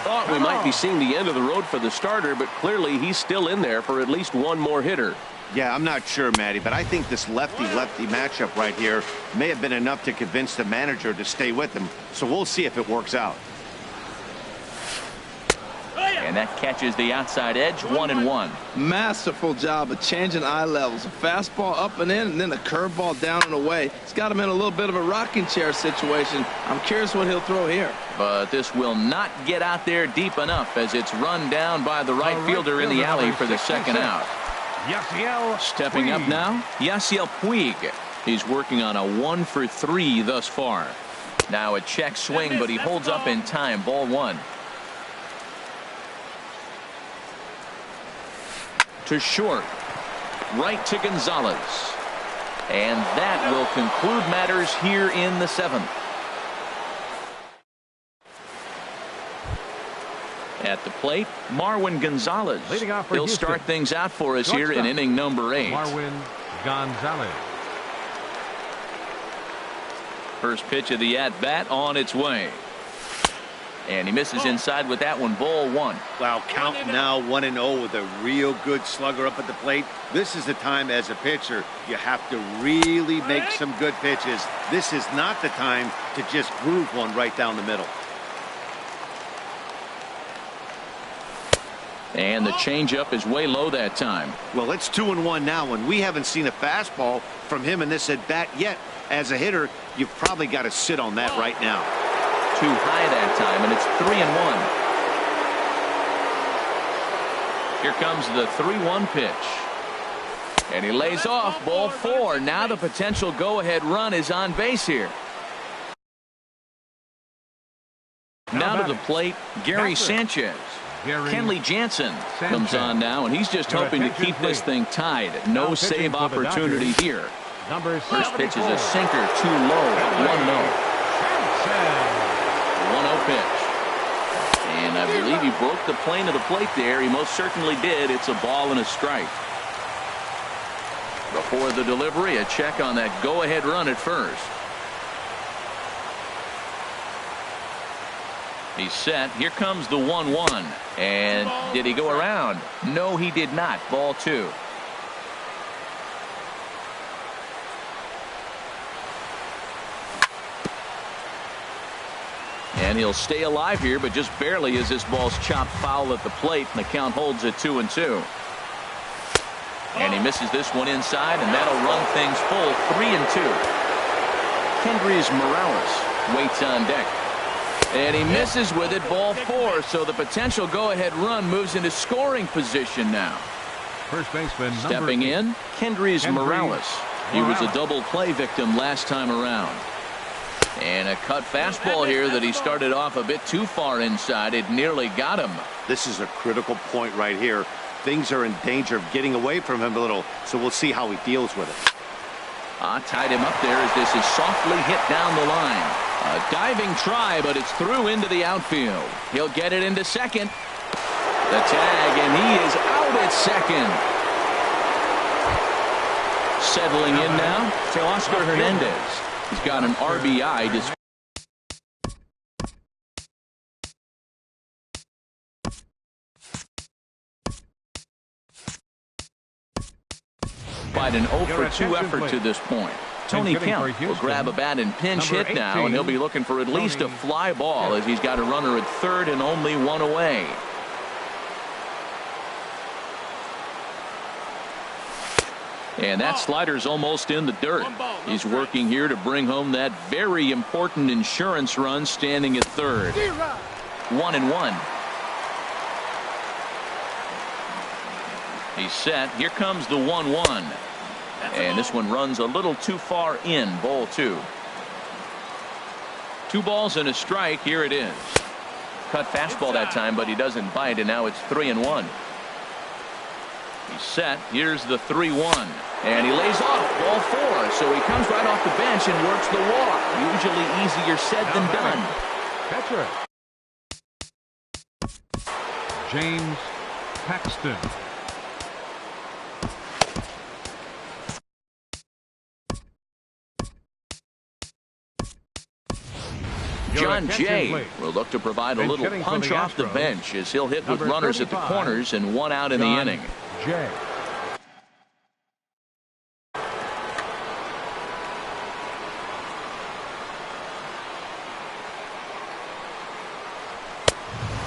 Thought we might be seeing the end of the road for the starter, but clearly he's still in there for at least one more hitter. Yeah, I'm not sure, Matty, but I think this lefty-lefty matchup right here may have been enough to convince the manager to stay with him. So we'll see if it works out. And that catches the outside edge. 1-1. Masterful job of changing eye levels. A fastball up and in, and then a curveball down and away. It's got him in a little bit of a rocking chair situation. I'm curious what he'll throw here. But this will not get out there deep enough as it's run down by the right fielder in the alley for the second out. Stepping up now, Yasiel Puig. He's working on a 1 for 3 thus far. Now a check swing, but he holds up in time. Ball 1. To short. Right to Gonzalez. And that will conclude matters here in the 7th. At the plate, Marwin Gonzalez. He'll start things out for us here in inning number 8. Marwin Gonzalez. First pitch of the at-bat on its way. And he misses inside with that one. Ball 1. Wow, count now 1-0 with a real good slugger up at the plate. This is the time as a pitcher you have to really make some good pitches. This is not the time to just groove one right down the middle. And the changeup is way low that time. Well, it's 2-1 now, and we haven't seen a fastball from him in this at-bat yet. As a hitter, you've probably got to sit on that right now. Too high that time, and it's 3-1. Here comes the 3-1 pitch. And he lays off. Ball 4. Now the potential go-ahead run is on base here. Now to the plate, Gary Sanchez. Kenley Jansen comes on now, and he's just hoping to keep this thing tied. No save opportunity here. First pitch is a sinker, too low, 1-0. 1-0 pitch. And I believe he broke the plane of the plate there. He most certainly did. It's a ball and a strike. Before the delivery, a check on that go-ahead run at first. He's set. Here comes the 1-1. And did he go around? No, he did not. Ball 2. And he'll stay alive here, but just barely as this ball's chopped foul at the plate, and the count holds at 2-2. And he misses this one inside, and that'll run things full 3-2. Kendrys Morales waits on deck. And he misses with it, ball 4. So the potential go-ahead run moves into scoring position now. First baseman stepping in, Kendrys Morales. He was a double play victim last time around. And a cut fastball here that he started off a bit too far inside. It nearly got him. This is a critical point right here. Things are in danger of getting away from him a little, so we'll see how he deals with it. Tied him up there as this is softly hit down the line. A diving try, but it's through into the outfield. He'll get it into second. The tag, and he is out at second. Settling in now, Teoscar Hernandez. He's got an RBI despite an 0-for-2 effort to this point. Tony Kemp will grab a bat and pinch hit now, and he'll be looking for at least a fly ball as he's got a runner at third and only one away. And that slider's almost in the dirt. He's working here to bring home that very important insurance run, standing at third. 1-1. He's set. Here comes the 1-1. And this one runs a little too far in. Ball 2. 2 balls and a strike. Here it is. Cut fastball that time, but he doesn't bite, and now it's 3-1. He's set. Here's the 3-1. And he lays off. Ball 4. So he comes right off the bench and works the walk. Usually easier said than done. Catcher James Paxton. John Jay will look to provide a little punch off the bench as he'll hit with runners at the corners and 1 out in the inning. Jay.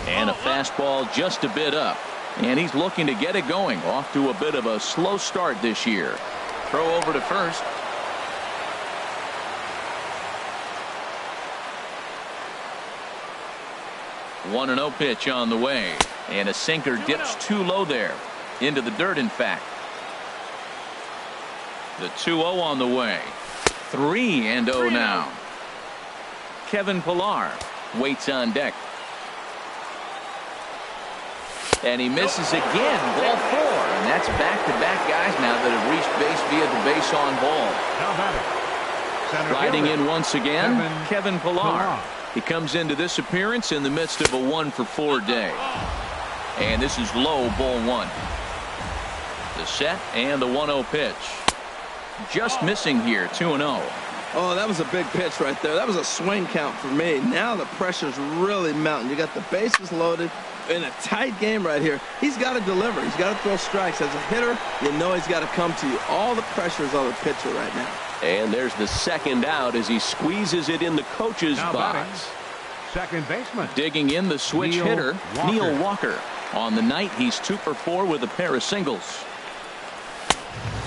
And a fastball just a bit up. And he's looking to get it going. Off to a bit of a slow start this year. Throw over to first. 1-0 pitch on the way, and a sinker dips too low there, into the dirt in fact. The 2-0 on the way. 3-0 now. Kevin Pillar waits on deck. And he misses again. Ball 4, and that's back-to-back guys now that have reached base via the base on ball. Riding in once again, Kevin Pillar. He comes into this appearance in the midst of a 1-for-4 day. And this is low, ball 1. The set and the 1-0 pitch. Just missing here, 2-0. Oh, that was a big pitch right there. That was a swing count for me. Now the pressure's really mounting. You got the bases loaded in a tight game right here. He's got to deliver. He's got to throw strikes. As a hitter, you know he's got to come to you. All the pressure is on the pitcher right now. And there's the second out as he squeezes it in the coach's box. Second baseman. Digging in the switch hitter, Neil Walker. On the night, he's 2-for-4 with a pair of singles.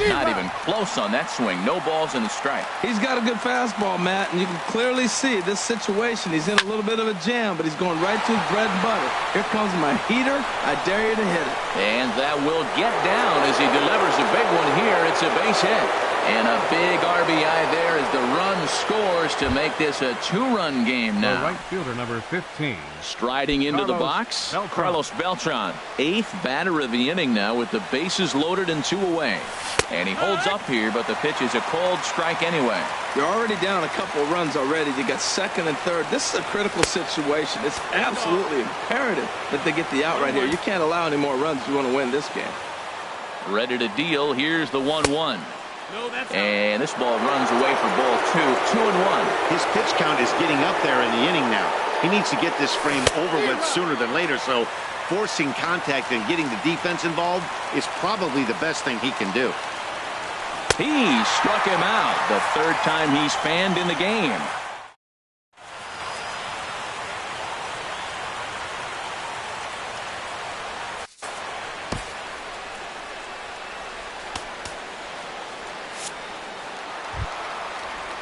Not even close on that swing. No balls and a strike. He's got a good fastball, Matt, and you can clearly see this situation. He's in a little bit of a jam, but he's going right to his bread and butter. Here comes my heater. I dare you to hit it. And that will get down as he delivers a big one here. It's a base hit. And a big RBI there as the run scores to make this a 2-run game The now. right fielder, number 15. Striding into the box, Carlos Beltran. 8th batter of the inning now with the bases loaded and 2 away. And he holds up here, but the pitch is a cold strike anyway. You're already down a couple runs already. You got second and third. This is a critical situation. It's absolutely imperative that they get the out right here. You can't allow any more runs if you want to win this game. Ready to deal. Here's the 1-1. And this ball runs away for ball 2. 2-1. His pitch count is getting up there in the inning now. He needs to get this frame over with sooner than later, so forcing contact and getting the defense involved is probably the best thing he can do. He struck him out. The 3rd time he's fanned in the game.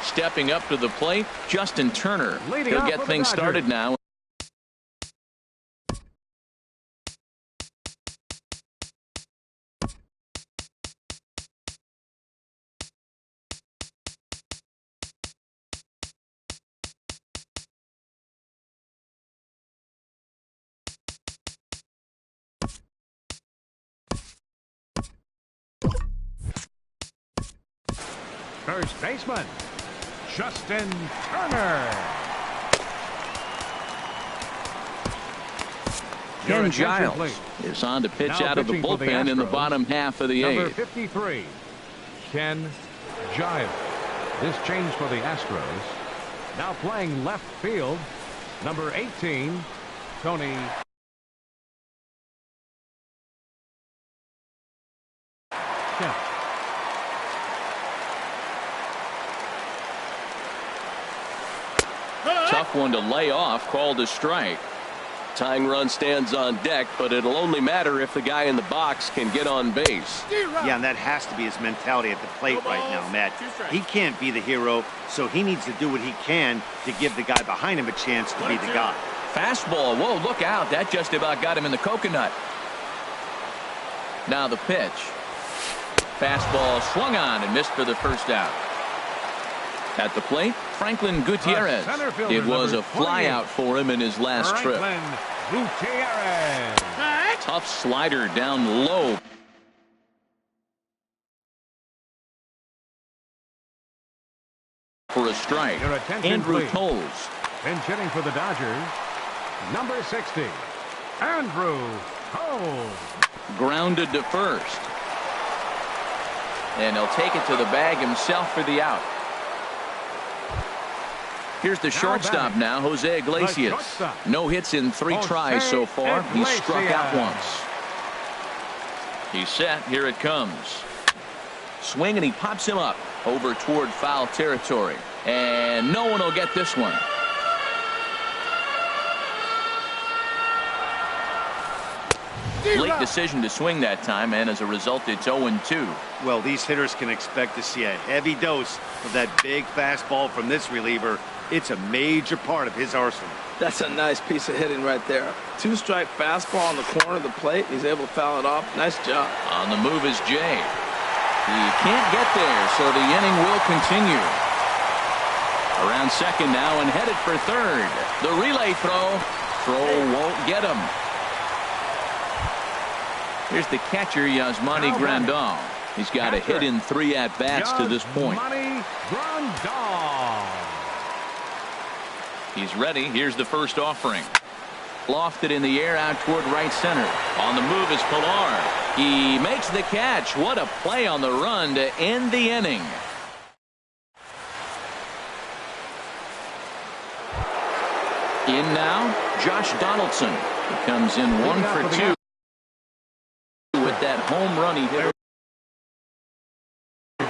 Stepping up to the plate, Justin Turner. He'll get things started now. First baseman, Justin Turner. Ken Giles is on to pitch out of the bullpen in the bottom half of the 8th. Number 53, Ken Giles. This change for the Astros. Now playing left field, number 18, Tony. Kemp. Tough one to lay off, called a strike. Tying run stands on deck, but it'll only matter if the guy in the box can get on base. Yeah, and that has to be his mentality at the plate right now, Matt. He can't be the hero, so he needs to do what he can to give the guy behind him a chance to be the guy. Fastball. Whoa, look out. That just about got him in the coconut. Now the pitch. Fastball swung on and missed for the first out. At the plate, Franklin Gutierrez. It was a flyout for him in his last trip. Gutierrez. Tough slider down low. For a strike. Andrew Toles. Pinch hitting for the Dodgers, number 60, Andrew Toles. Grounded to first. And he'll take it to the bag himself for the out. Here's the shortstop now, Jose Iglesias. No hits in 3 tries so far. He's struck out once. He's set. Here it comes. Swing, and he pops him up over toward foul territory. And no one will get this one. Late decision to swing that time, and as a result, it's 0-2. Well, these hitters can expect to see a heavy dose of that big fastball from this reliever. It's a major part of his arsenal. That's a nice piece of hitting right there. 2-strike fastball on the corner of the plate. He's able to foul it off. Nice job. On the move is Jay. He can't get there, so the inning will continue. Around second now and headed for third. The relay throw. Throw won't get him. Here's the catcher, Yasmani Grandal. He's got a hit in 3 at-bats to this point. Yasmani Grandal. He's ready. Here's the first offering. Lofted in the air out toward right center. On the move is Pilar. He makes the catch. What a play on the run to end the inning. In now, Josh Donaldson. He comes in 1 for 2 with that home run he hit.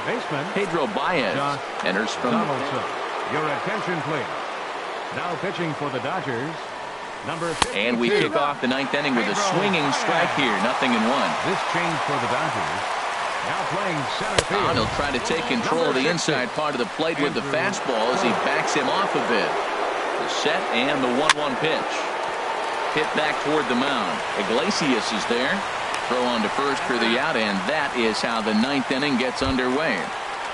Baseman Pedro Baez enters from Donaldson. Your attention, please. Now pitching for the Dodgers, number 52. And we kick off the 9th inning with a swinging strike here. 0-1. This change for the Dodgers. Now playing center field. And he'll try to take control of the inside part of the plate with the fastball as he backs him off a bit. The set and the 1-1 pitch. Hit back toward the mound. Iglesias is there. Throw on to first for the out, and that is how the 9th inning gets underway.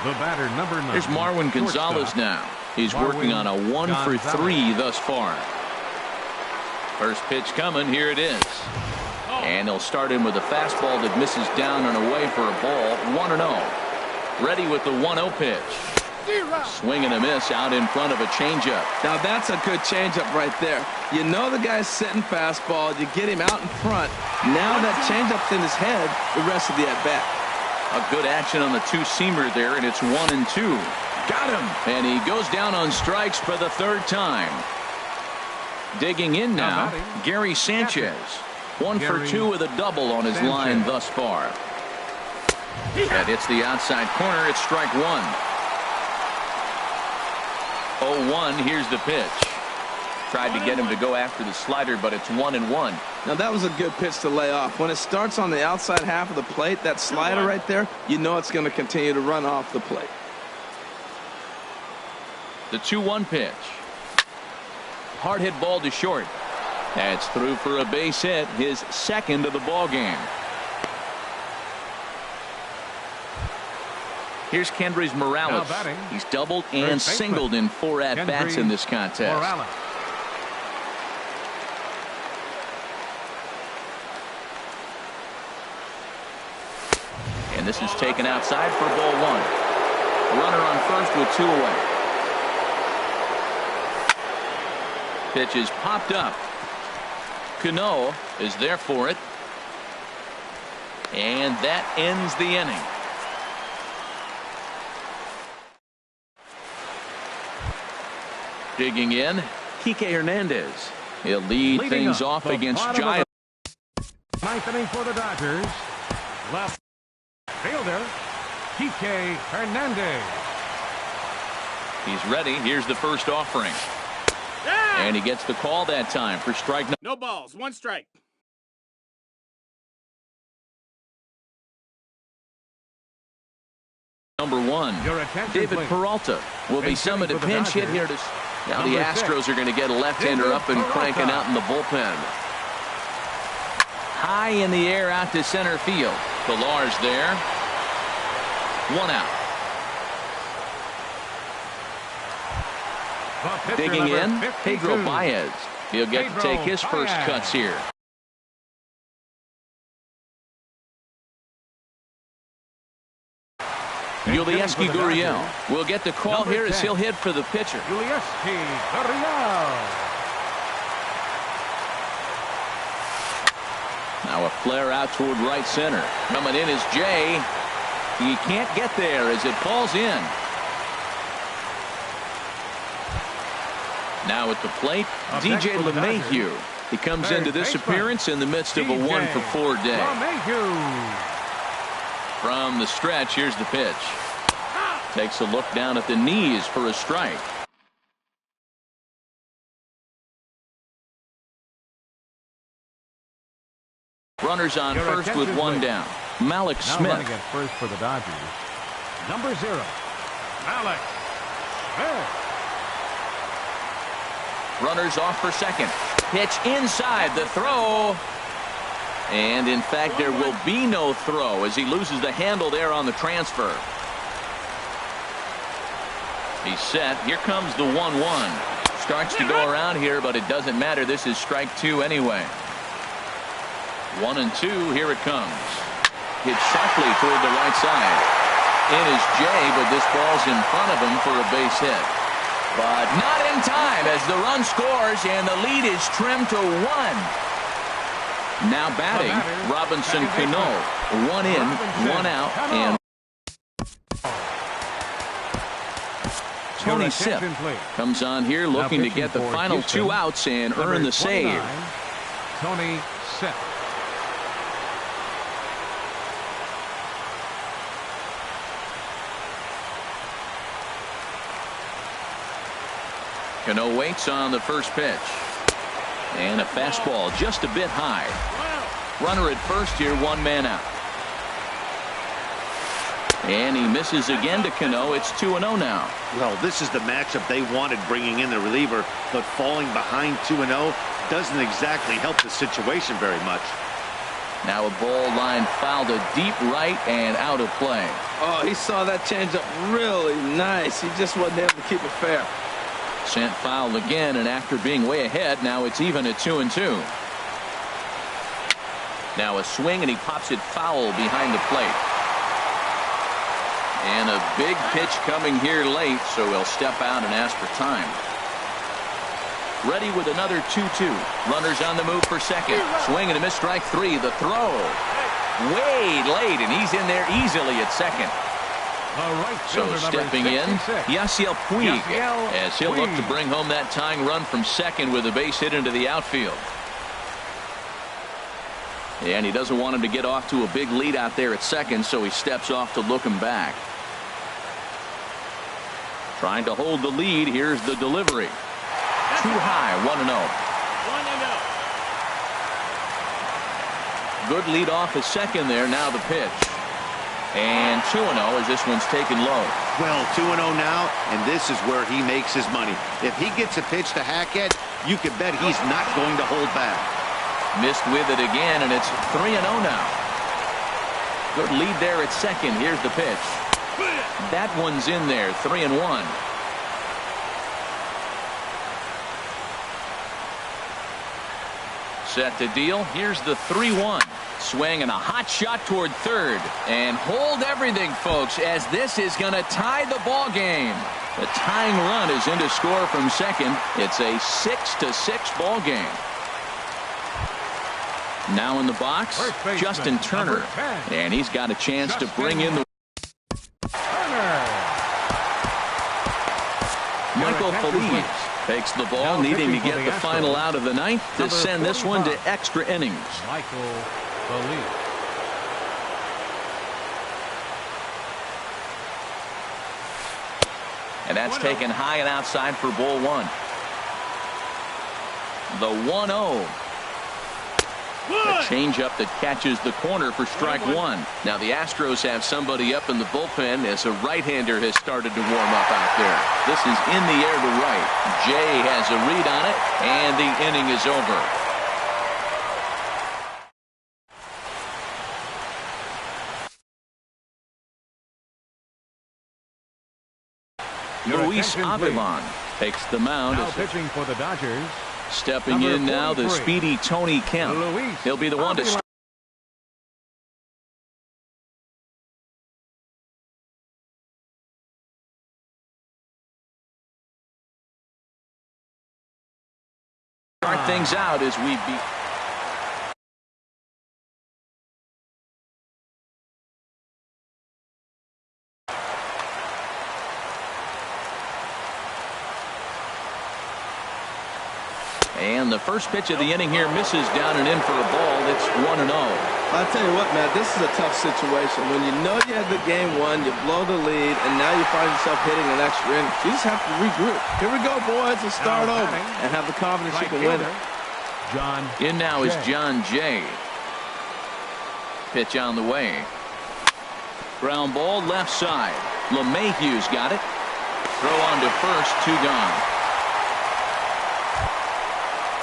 The batter, number 9. Here's Marwin Gonzalez now. He's working on a 1 for 3 thus far. First pitch coming. Here it is. And they'll start him with a fastball that misses down and away for a ball. 1-0. Ready with the 1-0 pitch. Swing and a miss out in front of a changeup. Now that's a good changeup right there. You know the guy's sitting fastball. You get him out in front. Now that changeup's in his head the rest of the at-bat. A good action on the two-seamer there, and it's 1-2. Got him. And he goes down on strikes for the 3rd time. Digging in now, Gary Sanchez. 1 for 2 with a double on his line thus far. That hits the outside corner. It's strike 1. 0-1. Here's the pitch. Tried to get him to go after the slider, but it's 1-1. Now that was a good pitch to lay off. When it starts on the outside half of the plate, that slider right there, you know it's going to continue to run off the plate. The 2-1 pitch. Hard hit ball to short. That's through for a base hit, his 2nd of the ball game. Here's Kendrys Morales. He's doubled and singled in 4 at-bats in this contest. Morales. And this is taken outside for ball 1. Runner on first with 2 away. Pitch is popped up. Cano is there for it. And that ends the inning. Digging in, Kike Hernandez. He'll lead things off against Giants. 9th inning for the Dodgers. Left fielder, Kike Hernandez. He's ready. Here's the first offering. And he gets the call that time for strike. No balls, 1 strike. Number 1, David Peralta will be summoned to pinch hit here. Now the Astros are going to get a left-hander up and cranking out in the bullpen. High in the air out to center field. Pilar's there. 1 out. Digging in, Pedro Baez. He'll get to take his first cuts here. Yulieski Gurriel will get the call here as he'll hit for the pitcher. Yulieski Gurriel. Now a flare out toward right center. Coming in is Jay. He can't get there as it falls in. Now at the plate, DJ LeMahieu. He comes into this appearance in the midst of a 1 for 4 day. From the stretch, here's the pitch. Takes a look down at the knees for a strike. Runners on first with 1 down. Malik Smith. Running at first for the Dodgers. Number 0, Malik Smith. Runners off for second. Pitch inside the throw. And in fact, there will be no throw as he loses the handle there on the transfer. He's set. Here comes the 1-1. Starts to go around here, but it doesn't matter. This is strike 2 anyway. 1-2. Here it comes. Hit sharply toward the right side. In is Jay, but this ball's in front of him for a base hit. But not in time as the run scores and the lead is trimmed to 1. Now batting, Robinson Cano. 1 in, 1 out, and Tony Sipp comes on here looking to get the final 2 outs and earn the save. Tony Sipp. Cano waits on the first pitch. And a fastball just a bit high. Runner at first here, 1 man out. And he misses again to Cano. It's 2-0 now. Well, this is the matchup they wanted, bringing in the reliever, but falling behind 2-0 doesn't exactly help the situation very much. Now a ball line fouled to deep right and out of play. Oh, he saw that changeup really nice. He just wasn't able to keep it fair. Sent foul again, and after being way ahead, now it's even at 2-2. Now a swing, and he pops it foul behind the plate. And a big pitch coming here late, so he'll step out and ask for time. Ready with another 2-2. Runners on the move for second. Swing and a miss, strike three. The throw. Way late, and he's in there easily at second. So stepping in, Yasiel Puig, as he'll look to bring home that tying run from second with a base hit into the outfield. And he doesn't want him to get off to a big lead out there at second, so he steps off to look him back. Trying to hold the lead. Here's the delivery. Too high, 1-0. Good lead off at second there. Now the pitch. And 2-0 as this one's taken low. Well, 2-0 now, and this is where he makes his money. If he gets a pitch to hack at, you can bet he's not going to hold back. Missed with it again, and it's 3-0 now. Good lead there at second. Here's the pitch. That one's in there, 3-1. Set to deal. Here's the 3-1. Swing and a hot shot toward third. And hold everything, folks, as this is going to tie the ball game. The tying run is in to score from second. It's a 6-6 ball game. Now in the box, Justin Turner. And he's got a chance to bring in the Michael Feliz takes the ball, needing to get the final out of the ninth to send this one to extra innings. Michael Feliz. And that's taken high and outside for ball one. The 1-0. A changeup that catches the corner for strike one. Now the Astros have somebody up in the bullpen as a right-hander has started to warm up out there. This is in the air to right. Jay has a read on it, and the inning is over. Luis Avilan takes the mound. Now pitching for the Dodgers. Stepping in now, the speedy Tony Kemp. He'll be the one to start things out as we beat. And the first pitch of the inning here misses down and in for a ball. It's 1-0. I'll tell you what, Matt, this is a tough situation. When you know you had the game won, you blow the lead, and now you find yourself hitting an extra inning. You just have to regroup. Here we go, boys, and start over and have the confidence you can win it. John in now is John Jay. Pitch on the way. Ground ball left side. LeMahieu's got it. Throw on to first, 2 gone.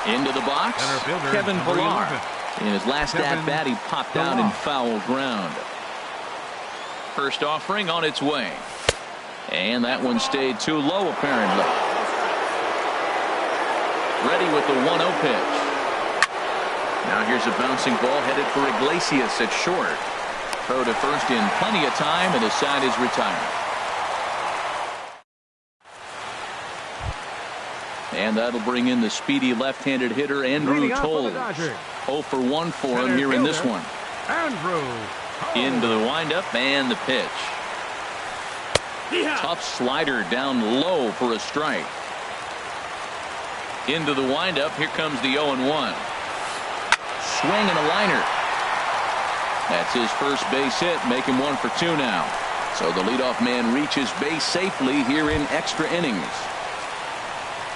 Into the box, Kevin Pillar. In his last at-bat, he popped out in foul ground. First offering on its way. And that one stayed too low, apparently. Ready with the 1-0 pitch. Now here's a bouncing ball headed for Iglesias at short. Throw to first in plenty of time, and his side is retired. And that'll bring in the speedy left-handed hitter Andrew Toles. 0 for 1 for him here in this one. Into the windup and the pitch. Tough slider down low for a strike. Into the windup. Here comes the 0-1. Swing and a liner. That's his first base hit. Make him 1 for 2 now. So the leadoff man reaches base safely here in extra innings.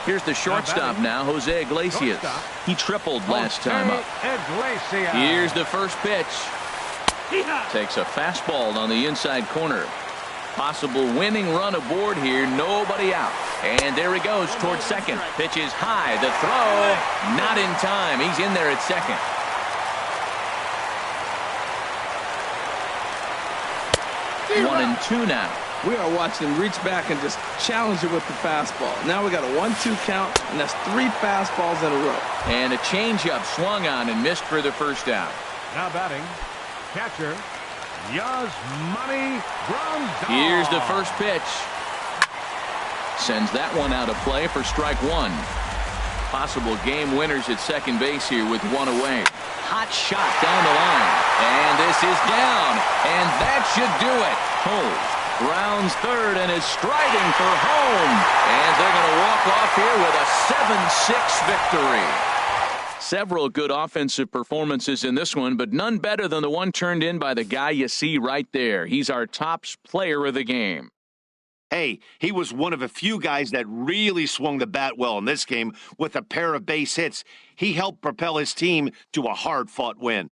Here's the shortstop now, Jose Iglesias. He tripled last time up. Here's the first pitch. Takes a fastball on the inside corner. Possible winning run aboard here. Nobody out. And there he goes towards second. Pitch is high. The throw not in time. He's in there at second. 1-2 now. We are watching him reach back and just challenge it with the fastball. Now we got a 1-2 count, and that's 3 fastballs in a row. And a changeup swung on and missed for the first out. Now batting, catcher, Yasmani Grandal. Here's the first pitch. Sends that one out of play for strike 1. Possible game winners at second base here with 1 away. Hot shot down the line. And this is down. And that should do it. Holmes rounds third and is striding for home. And they're going to walk off here with a 7-6 victory. Several good offensive performances in this one, but none better than the one turned in by the guy you see right there. He's our top player of the game. Hey, he was one of a few guys that really swung the bat well in this game with a pair of base hits. He helped propel his team to a hard-fought win.